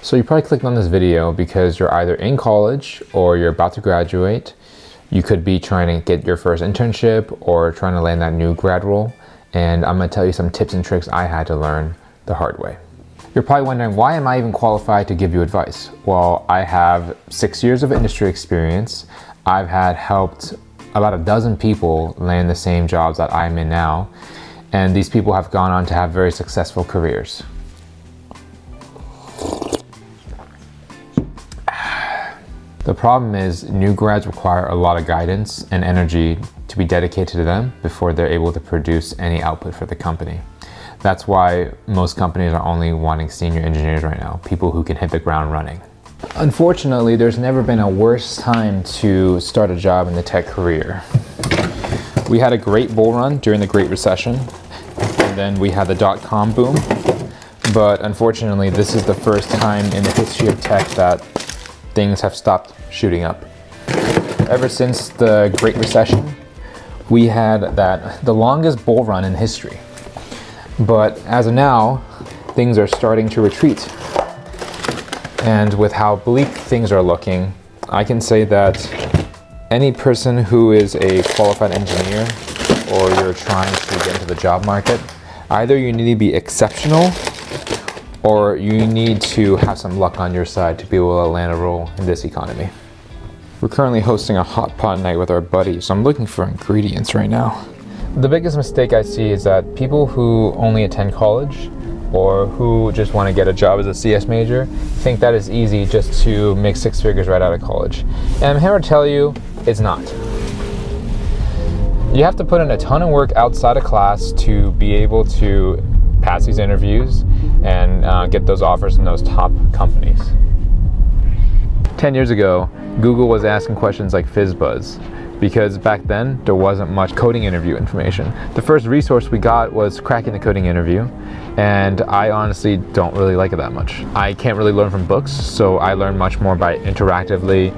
So you probably clicked on this video because you're either in college or you're about to graduate. You could be trying to get your first internship or trying to land that new grad role. And I'm gonna tell you some tips and tricks I had to learn the hard way. You're probably wondering, why am I even qualified to give you advice? Well, I have 6 years of industry experience. I've helped about a dozen people land the same jobs that I'm in now. And these people have gone on to have very successful careers. The problem is new grads require a lot of guidance and energy to be dedicated to them before they're able to produce any output for the company. That's why most companies are only wanting senior engineers right now, people who can hit the ground running. Unfortunately, there's never been a worse time to start a job in the tech career. We had a great bull run during the Great Recession, and then we had the dot-com boom. But unfortunately, this is the first time in the history of tech that things have stopped shooting up. Ever since the Great Recession, we had the longest bull run in history. But as of now, things are starting to retreat. And with how bleak things are looking, I can say that any person who is a qualified engineer or you're trying to get into the job market, either you need to be exceptional or you need to have some luck on your side to be able to land a role in this economy. We're currently hosting a hot pot night with our buddies, so I'm looking for ingredients right now. The biggest mistake I see is that people who only attend college or who just want to get a job as a CS major think that it's easy just to make 6 figures right out of college. And I'm here to tell you, it's not. You have to put in a ton of work outside of class to be able to pass these interviews and get those offers from those top companies. 10 years ago, Google was asking questions like FizzBuzz, because back then there wasn't much coding interview information. The first resource we got was cracking the coding interview, and I honestly don't really like it that much. I can't really learn from books, so I learn much more by interactively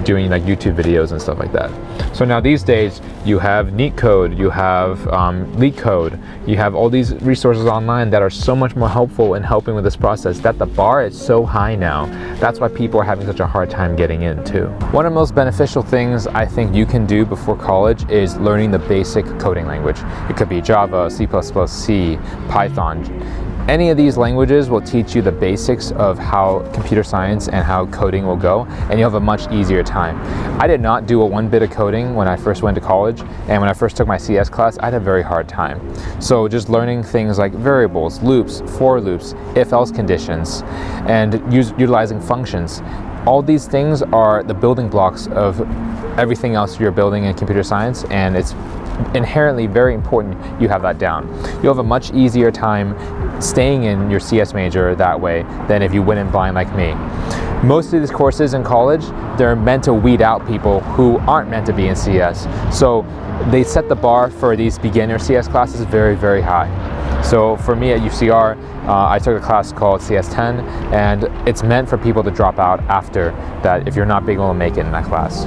doing like YouTube videos and stuff like that. So now these days you have Leetcode, you have Leetcode, you have all these resources online that are so much more helpful in helping with this process that the bar is so high now. That's why people are having such a hard time getting in too. One of the most beneficial things I think you can do before college is learning the basic coding language. It could be Java, C++, C, Python. Any of these languages will teach you the basics of how computer science and how coding will go, and you'll have a much easier time. I did not do a one bit of coding when I first went to college, and when I first took my CS class, I had a very hard time. So just learning things like variables, loops, for loops, if-else conditions, and utilizing functions. All these things are the building blocks of everything else you're building in computer science, and it's inherently very important you have that down. You'll have a much easier time staying in your CS major that way than if you went in blind like me. Most of these courses in college, they're meant to weed out people who aren't meant to be in CS. So they set the bar for these beginner CS classes very, very high. So for me at UCR, I took a class called CS10, and it's meant for people to drop out after that if you're not being able to make it in that class.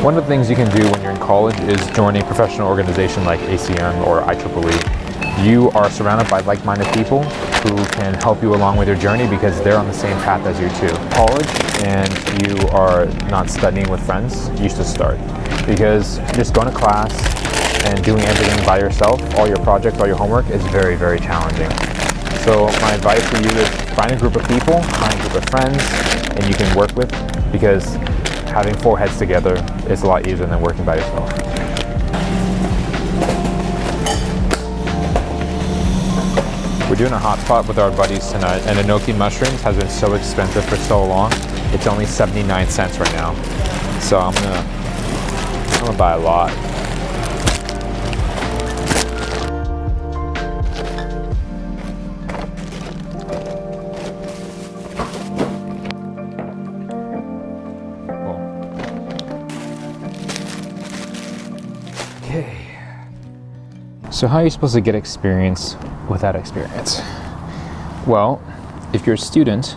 One of the things you can do when you're in college is join a professional organization like ACM or IEEE. You are surrounded by like-minded people who can help you along with your journey because they're on the same path as you too. College and you are not studying with friends, you should start. Because just going to class and doing everything by yourself, all your projects, all your homework, is very, very challenging. So my advice for you is find a group of people, find a group of friends, and you can work with, because having 4 heads together is a lot easier than working by yourself. We're doing a hot pot with our buddies tonight, and enoki mushrooms has been so expensive for so long. It's only 79 cents right now. So I'm gonna buy a lot. Okay. So how are you supposed to get experience without experience? Well, if you're a student,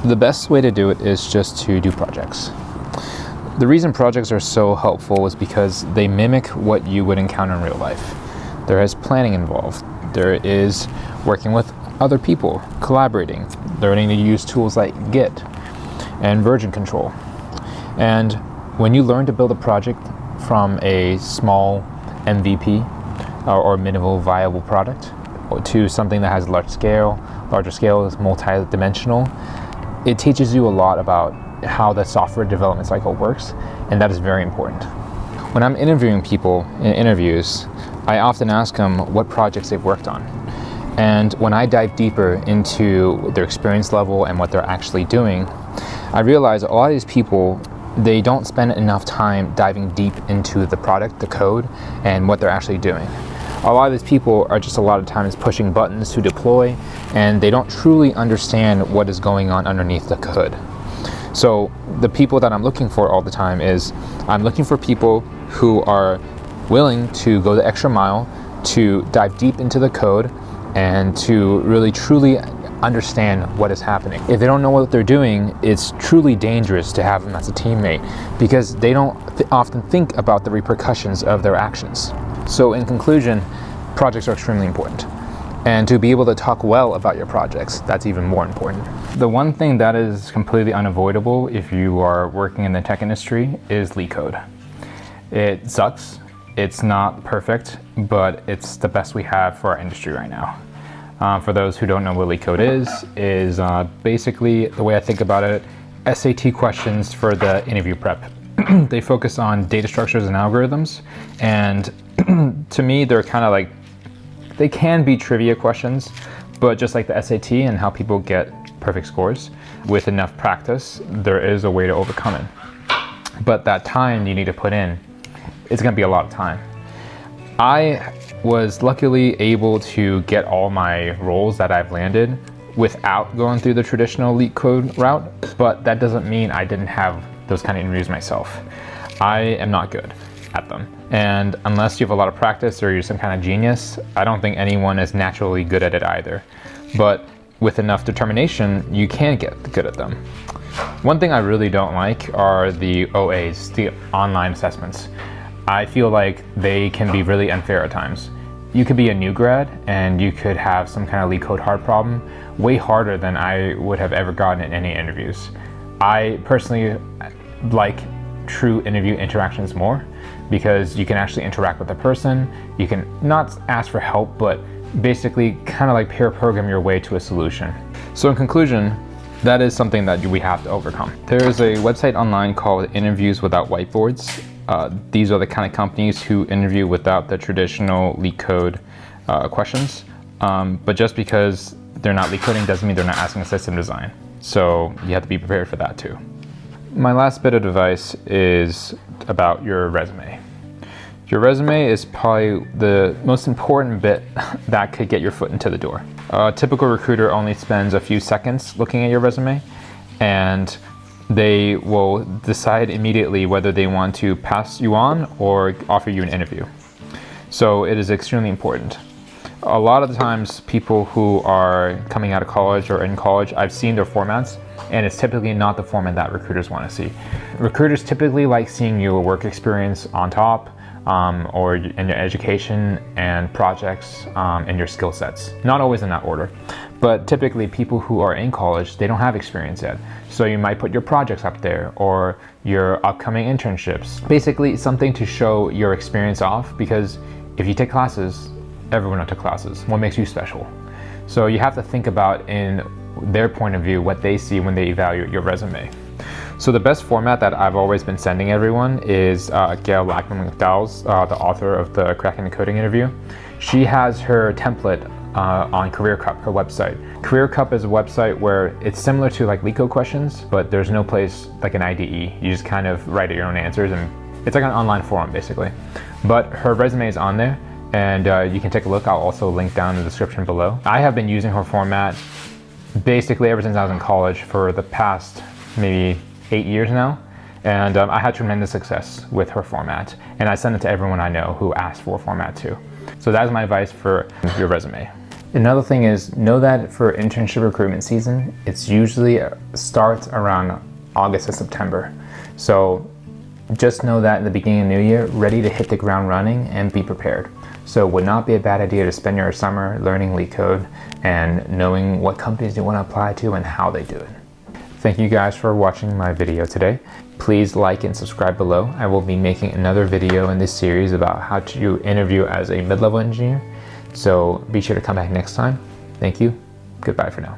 the best way to do it is just to do projects. The reason projects are so helpful is because they mimic what you would encounter in real life. There is planning involved. There is working with other people, collaborating, learning to use tools like Git and version control. And when you learn to build a project from a small MVP or minimal viable product to something that has larger scale is multi-dimensional, it teaches you a lot about how the software development cycle works, and that is very important. When I'm interviewing people in interviews, I often ask them what projects they've worked on. And when I dive deeper into their experience level and what they're actually doing, I realize a lot of these people, they don't spend enough time diving deep into the product, the code, and what they're actually doing. A lot of these people are just a lot of times pushing buttons to deploy, and they don't truly understand what is going on underneath the hood. So the people that I'm looking for all the time is, I'm looking for people who are willing to go the extra mile to dive deep into the code and to really truly understand what is happening. If they don't know what they're doing, it's truly dangerous to have them as a teammate because they don't often think about the repercussions of their actions. So in conclusion, projects are extremely important. And to be able to talk well about your projects, that's even more important. The one thing that is completely unavoidable if you are working in the tech industry is Leetcode. It sucks. It's not perfect, but it's the best we have for our industry right now. For those who don't know what Leetcode is basically, the way I think about it, SAT questions for the interview prep. They focus on data structures and algorithms, and to me, they're kind of like, they can be trivia questions, but just like the SAT and how people get perfect scores, with enough practice, there is a way to overcome it. But that time you need to put in, it's gonna be a lot of time. I was luckily able to get all my roles that I've landed without going through the traditional Leetcode route, but that doesn't mean I didn't have those kind of interviews myself. I am not good at them. And unless you have a lot of practice or you're some kind of genius, I don't think anyone is naturally good at it either. But with enough determination, you can get good at them. One thing I really don't like are the OAs, the online assessments. I feel like they can be really unfair at times. You could be a new grad and you could have some kind of Leetcode hard problem, way harder than I would have ever gotten in any interviews. I personally like true interview interactions more because you can actually interact with the person. You can not ask for help, but basically kind of like pair program your way to a solution. So in conclusion, that is something that we have to overcome. There is a website online called Interviews Without Whiteboards. These are the kind of companies who interview without the traditional Leetcode questions. But just because they're not Leetcoding doesn't mean they're not asking a system design. So you have to be prepared for that too. My last bit of advice is about your resume. Your resume is probably the most important bit that could get your foot into the door. A typical recruiter only spends a few seconds looking at your resume, and they will decide immediately whether they want to pass you on or offer you an interview. So it is extremely important. A lot of the times people who are coming out of college or in college, I've seen their formats, and it's typically not the format that recruiters want to see. Recruiters typically like seeing your work experience on top, or in your education and projects and your skill sets. Not always in that order, but typically people who are in college, they don't have experience yet. So you might put your projects up there or your upcoming internships. Basically something to show your experience off, because if you take classes, everyone took classes. What makes you special? So you have to think about, in their point of view, what they see when they evaluate your resume. So the best format that I've always been sending everyone is Gail Lackman-McDowell's, the author of the Cracking the Coding interview. She has her template on Career Cup, her website. Career Cup is a website where it's similar to like Leetcode questions, but there's no place like an IDE. You just kind of write your own answers, and it's like an online forum basically. But her resume is on there, and you can take a look. I'll also link down in the description below. I have been using her format basically ever since I was in college for the past maybe 8 years now, and I had tremendous success with her format, and I send it to everyone I know who asks for a format too. So that is my advice for your resume. Another thing is, know that for internship recruitment season, it's usually starts around August to September. So Just know that in the beginning of the new year, ready to hit the ground running and be prepared. So it would not be a bad idea to spend your summer learning Leetcode and knowing what companies you want to apply to and how they do it. Thank you guys for watching my video today. Please like and subscribe below. I will be making another video in this series about how to interview as a mid-level engineer. So be sure to come back next time. Thank you. Goodbye for now.